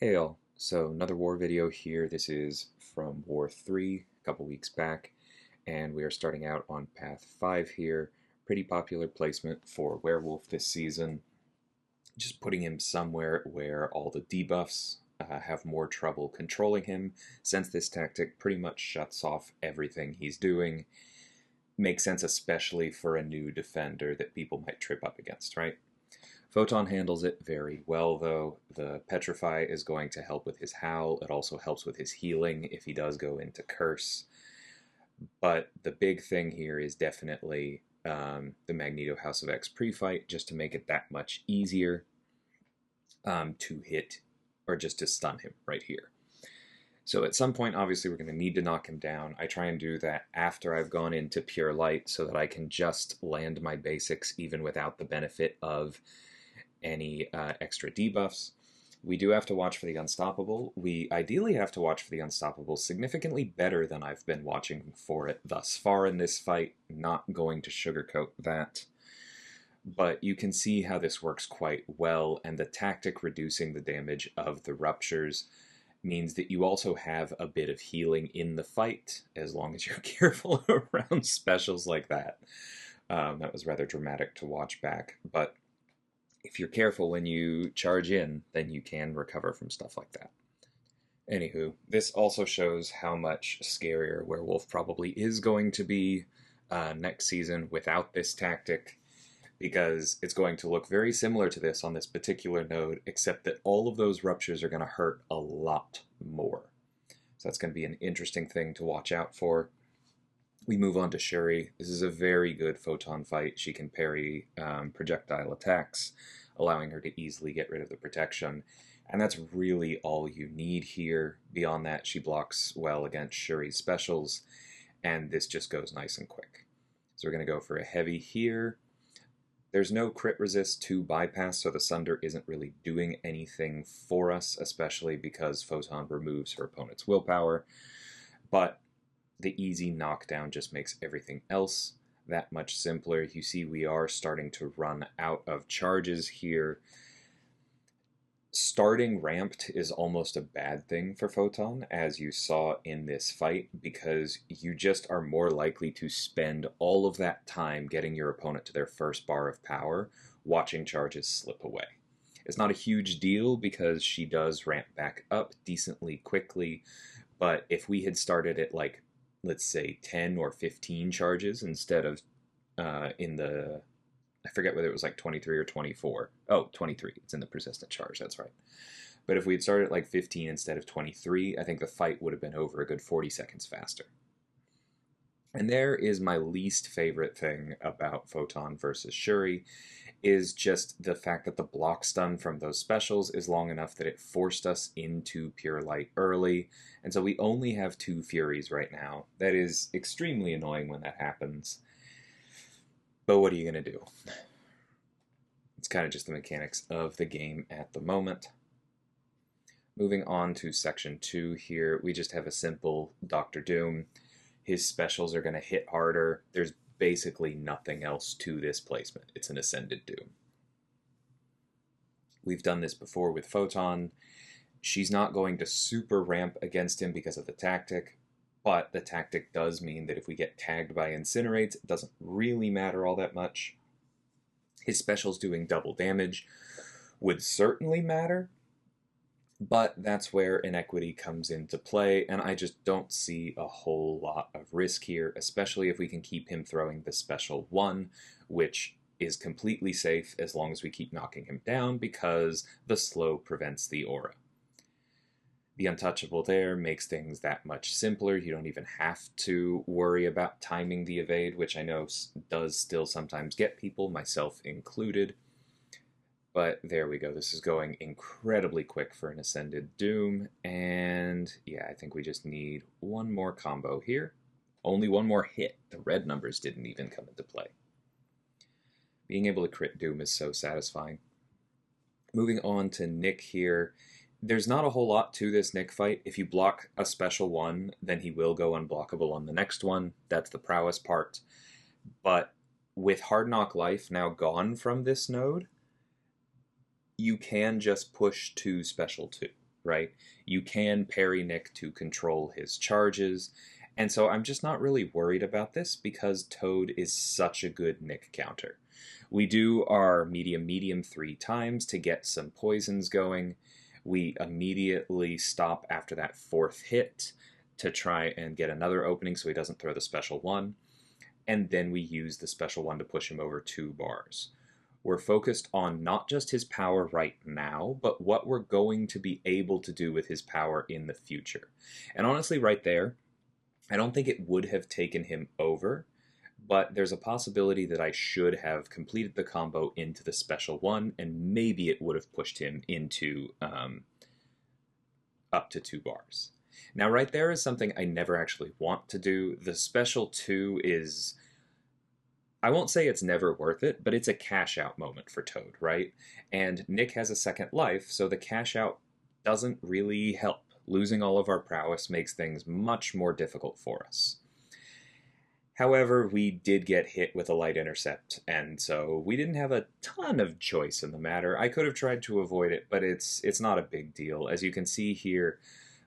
Hey all, so another war video here. This is from War 3, a couple weeks back, and we are starting out on Path 5 here. Pretty popular placement for Werewolf this season. Just putting him somewhere where all the debuffs have more trouble controlling him, since this tactic pretty much shuts off everything he's doing. Makes sense especially for a new defender that people might trip up against, right? Photon handles it very well, though. The Petrify is going to help with his Howl. It also helps with his healing if he does go into Curse. But the big thing here is definitely the Magneto House of X pre-fight, just to make it that much easier to hit, or just to stun him right here. So at some point, obviously, we're going to need to knock him down. I try and do that after I've gone into Pure Light so that I can just land my basics even without the benefit of any extra debuffs. We do have to watch for the Unstoppable. We ideally have to watch for the Unstoppable significantly better than I've been watching for it thus far in this fight. Not going to sugarcoat that. But you can see how this works quite well, and the tactic reducing the damage of the ruptures means that you also have a bit of healing in the fight, as long as you're careful around specials like that. That was rather dramatic to watch back, but if you're careful when you charge in, then you can recover from stuff like that. Anywho, this also shows how much scarier Werewolf probably is going to be next season without this tactic, because it's going to look very similar to this on this particular node, except that all of those ruptures are going to hurt a lot more. So that's going to be an interesting thing to watch out for. We move on to Shuri. This is a very good Photon fight. She can parry projectile attacks, allowing her to easily get rid of the protection. And that's really all you need here. Beyond that, she blocks well against Shuri's specials, and this just goes nice and quick. So we're going to go for a heavy here. There's no crit resist to bypass, so the Sunder isn't really doing anything for us, especially because Photon removes her opponent's willpower. But the easy knockdown just makes everything else that much simpler. You see we are starting to run out of charges here. Starting ramped is almost a bad thing for Photon, as you saw in this fight, because you just are more likely to spend all of that time getting your opponent to their first bar of power, watching charges slip away. It's not a huge deal because she does ramp back up decently quickly, but if we had started at, like, let's say 10 or 15 charges instead of in the, I forget whether it was like 23 or 24. Oh, 23. It's in the persistent charge, that's right. But if we had started at like 15 instead of 23, I think the fight would have been over a good 40 seconds faster. And there is my least favorite thing about Photon versus Shuri, is just the fact that the block stun from those specials is long enough that it forced us into Pure Light early, and so we only have 2 Furies right now. That is extremely annoying when that happens. But what are you going to do? It's kind of just the mechanics of the game at the moment. Moving on to Section 2 here, we just have a simple Dr. Doom. His specials are going to hit harder. There's basically nothing else to this placement. It's an Ascended Doom. We've done this before with Photon. She's not going to super ramp against him because of the tactic, but the tactic does mean that if we get tagged by Incinerates, it doesn't really matter all that much. His specials doing double damage would certainly matter, but that's where inequity comes into play, and I just don't see a whole lot of risk here, especially if we can keep him throwing the special 1, which is completely safe as long as we keep knocking him down, because the slow prevents the aura. The Untouchable there makes things that much simpler. You don't even have to worry about timing the evade, which I know does still sometimes get people, myself included. But there we go. This is going incredibly quick for an Ascended Doom. And yeah, I think we just need one more combo here. Only one more hit. The red numbers didn't even come into play. Being able to crit Doom is so satisfying. Moving on to Nick here. There's not a whole lot to this Nick fight. If you block a special 1, then he will go unblockable on the next one. That's the Prowess part. But with Hard Knock Life now gone from this node, you can just push to special 2. right? You can parry Nick to control his charges, and so I'm just not really worried about this because Toad is such a good Nick counter. We do our medium 3 times to get some poisons going. We immediately stop after that 4th hit to try and get another opening so he doesn't throw the special 1. And then we use the special 1 to push him over 2 bars. We're focused on not just his power right now, but what we're going to be able to do with his power in the future. And honestly, right there, I don't think it would have taken him over, but there's a possibility that I should have completed the combo into the special 1, and maybe it would have pushed him into up to 2 bars. Now, right there is something I never actually want to do. The special 2 is, I won't say it's never worth it, but it's a cash out moment for Toad, right? And Nick has a 2nd life, so the cash out doesn't really help. Losing all of our prowess makes things much more difficult for us. However, we did get hit with a light intercept, and so we didn't have a ton of choice in the matter. I could have tried to avoid it, but it's not a big deal. As you can see here,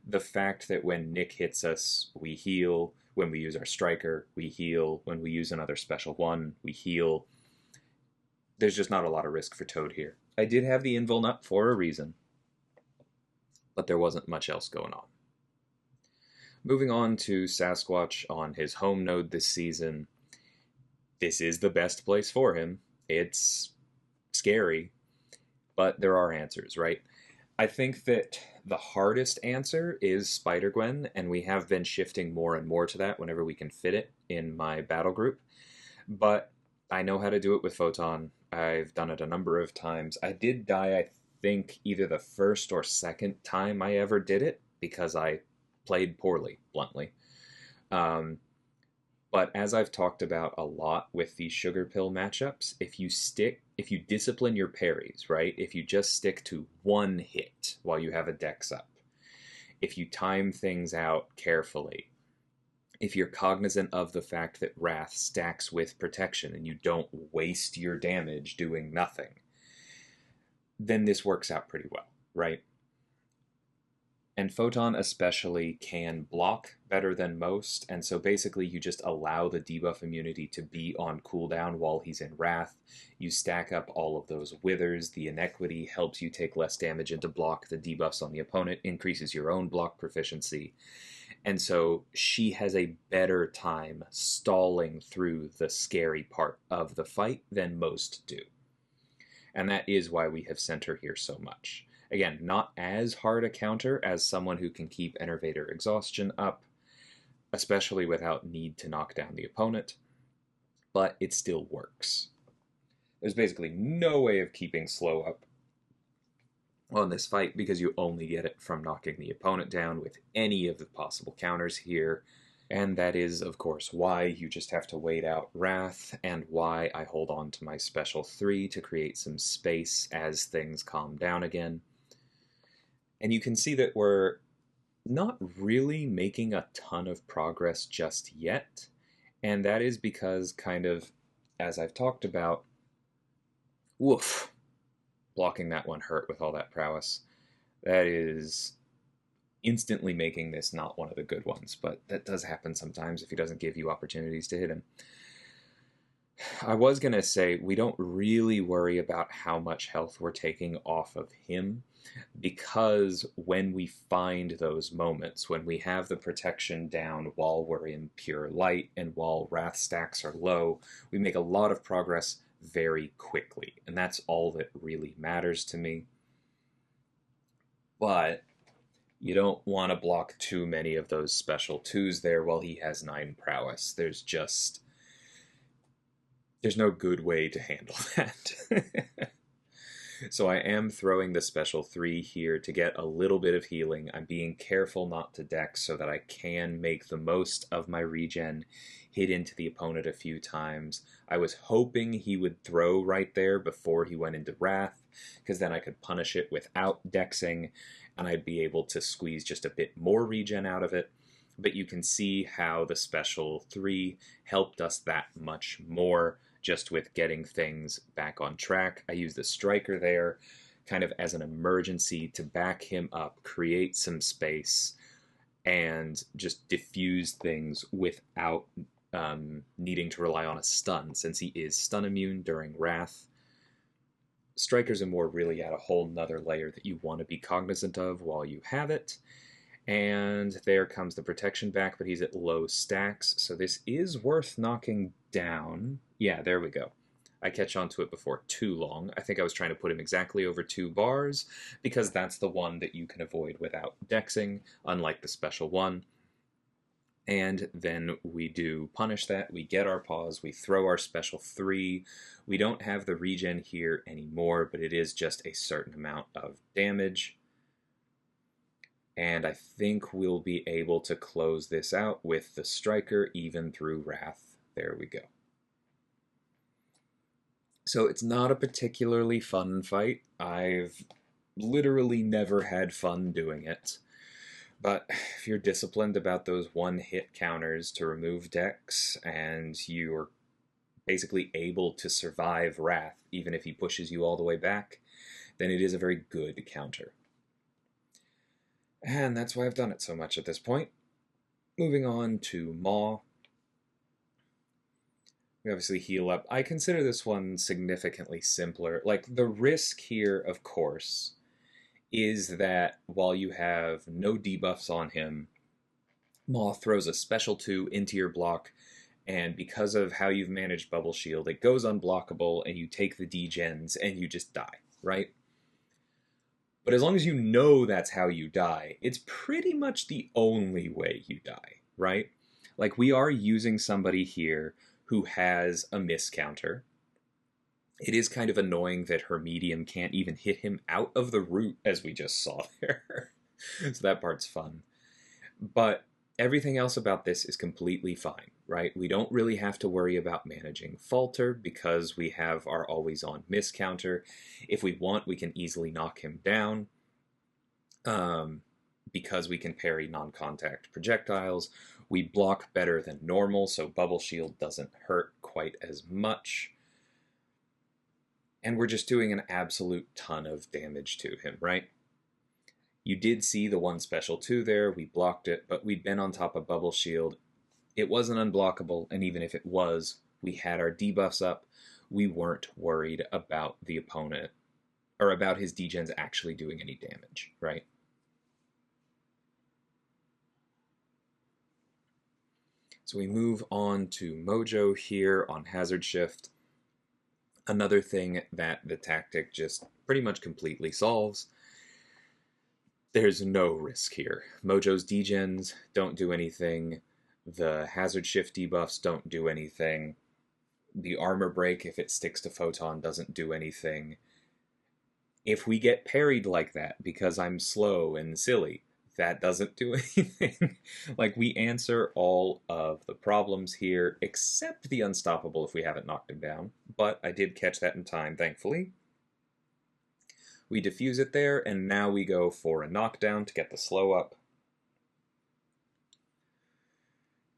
the fact that when Nick hits us, we heal. When we use our striker, we heal. When we use another special 1, we heal. There's just not a lot of risk for Toad here. I did have the invuln up for a reason, but there wasn't much else going on. Moving on to Sasquatch on his home node this season. This is the best place for him. It's scary, but there are answers, right? I think that the hardest answer is Spider-Gwen, and we have been shifting more and more to that whenever we can fit it in my battle group. But I know how to do it with Photon. I've done it a number of times. I did die, I think, either the 1st or 2nd time I ever did it, because I played poorly, bluntly. But as I've talked about a lot with these sugar pill matchups, if you discipline your parries, right? If you just stick to 1 hit while you have a dex up, if you time things out carefully, if you're cognizant of the fact that Wrath stacks with protection and you don't waste your damage doing nothing, then this works out pretty well, right? And Photon especially can block better than most, and so basically you just allow the debuff immunity to be on cooldown while he's in Wrath. You stack up all of those withers, the inequity helps you take less damage and to block the debuffs on the opponent, increases your own block proficiency. And so she has a better time stalling through the scary part of the fight than most do. And that is why we have sent her here so much. Again, not as hard a counter as someone who can keep Enervator Exhaustion up, especially without need to knock down the opponent, but it still works. There's basically no way of keeping slow up on this fight because you only get it from knocking the opponent down with any of the possible counters here, and that is, of course, why you just have to wait out Wrath, and why I hold on to my special 3 to create some space as things calm down again. And you can see that we're not really making a ton of progress just yet, and that is because, kind of, as I've talked about, woof, blocking that one hurt with all that prowess. That is instantly making this not one of the good ones, but that does happen sometimes if he doesn't give you opportunities to hit him. I was going to say, we don't really worry about how much health we're taking off of him, because when we find those moments, when we have the protection down while we're in pure light and while Wrath stacks are low, we make a lot of progress very quickly, and that's all that really matters to me. But you don't want to block too many of those special 2s there while he has 9 prowess. There's no good way to handle that. So I am throwing the special 3 here to get a little bit of healing. I'm being careful not to dex so that I can make the most of my regen, hit into the opponent a few times. I was hoping he would throw right there before he went into Wrath, because then I could punish it without dexing, and I'd be able to squeeze just a bit more regen out of it. But you can see how the special 3 helped us that much more, just with getting things back on track. I used the striker there kind of as an emergency to back him up, create some space, and just diffuse things without needing to rely on a stun, since he is stun immune during Wrath. Strikers and More really add a whole nother layer that you want to be cognizant of while you have it. And there comes the protection back, but he's at low stacks, so this is worth knocking down. Yeah, there we go. I catch on to it before too long. I think I was trying to put him exactly over 2 bars, because that's the one that you can avoid without dexing, unlike the special one. And then we do punish that, we get our pause, we throw our special 3. We don't have the regen here anymore, but it is just a certain amount of damage. And I think we'll be able to close this out with the Striker even through Wrath. There we go. So it's not a particularly fun fight. I've literally never had fun doing it. But if you're disciplined about those one-hit counters to remove decks, and you're basically able to survive Wrath, even if he pushes you all the way back, then it is a very good counter. And that's why I've done it so much at this point. Moving on to Maw. We obviously heal up. I consider this one significantly simpler. Like, the risk here, of course, is that while you have no debuffs on him, Maw throws a special 2 into your block, and because of how you've managed Bubble Shield, it goes unblockable, and you take the degens, and you just die, right? But as long as you know that's how you die, it's pretty much the only way you die, right? Like, we are using somebody here who has a miss counter. It is kind of annoying that her medium can't even hit him out of the root, as we just saw there. So that part's fun. But everything else about this is completely fine, right? We don't really have to worry about managing Falter because we have our always-on miss counter. If we want, we can easily knock him down because we can parry non-contact projectiles. We block better than normal, so Bubble Shield doesn't hurt quite as much. And we're just doing an absolute ton of damage to him, right? You did see the one special 2 there, we blocked it, but we'd been on top of Bubble Shield. It wasn't unblockable, and even if it was, we had our debuffs up. We weren't worried about the opponent, or about his degens actually doing any damage, right? So we move on to Mojo here on Hazard Shift. Another thing that the tactic just pretty much completely solves. There's no risk here. Mojo's degens don't do anything. The Hazard Shift debuffs don't do anything. The armor break, if it sticks to Photon, doesn't do anything. If we get parried like that because I'm slow and silly, that doesn't do anything. Like, we answer all of the problems here, except the Unstoppable if we haven't knocked him down. But I did catch that in time, thankfully. We defuse it there, and now we go for a knockdown to get the slow up.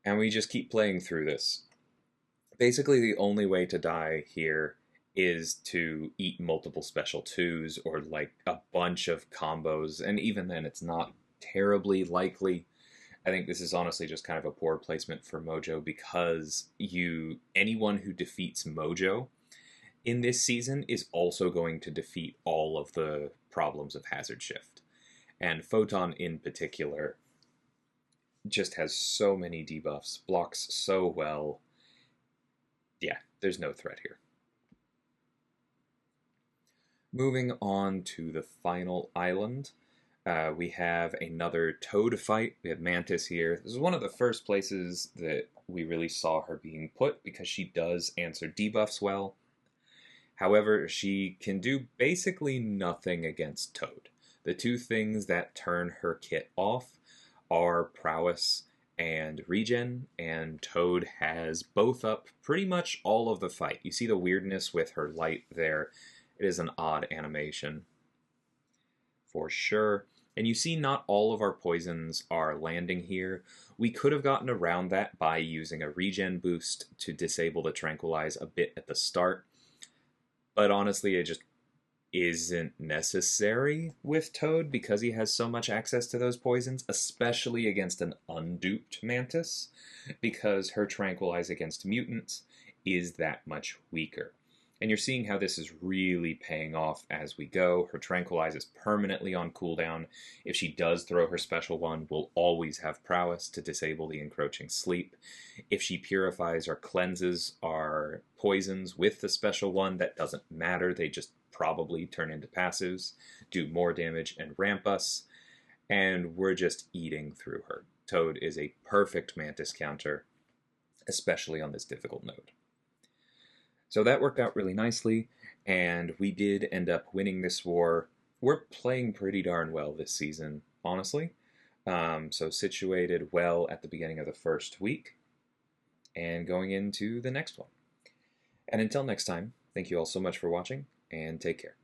And we just keep playing through this. Basically, the only way to die here is to eat multiple special 2s, or like a bunch of combos, and even then it's not terribly likely. I think this is honestly just kind of a poor placement for Mojo, because anyone who defeats Mojo in this season is also going to defeat all of the problems of Hazard Shift. And Photon in particular just has so many debuffs, blocks so well. Yeah, there's no threat here. Moving on to the final island. We have another Toad fight. We have Mantis here. This is one of the first places that we really saw her being put, because she does answer debuffs well. However, she can do basically nothing against Toad. The 2 things that turn her kit off are Prowess and Regen, and Toad has both up pretty much all of the fight. You see the weirdness with her light there. It is an odd animation, for sure. And you see not all of our poisons are landing here. We could have gotten around that by using a regen boost to disable the Tranquilize a bit at the start. But honestly, isn't necessary with Toad because he has so much access to those poisons, especially against an unduped Mantis, because her Tranquilize against mutants is that much weaker. And you're seeing how this is really paying off as we go. Her Tranquilize is permanently on cooldown. If she does throw her special one, we'll always have Prowess to disable the encroaching sleep. If she purifies or cleanses our poisons with the special one, that doesn't matter. They just probably turn into passives, do more damage, and ramp us. And we're just eating through her. Toad is a perfect Mantis counter, especially on this difficult node. So that worked out really nicely, and we did end up winning this war. We're playing pretty darn well this season, honestly. So situated well at the beginning of the first week, and going into the next one. And until next time, thank you all so much for watching, and take care.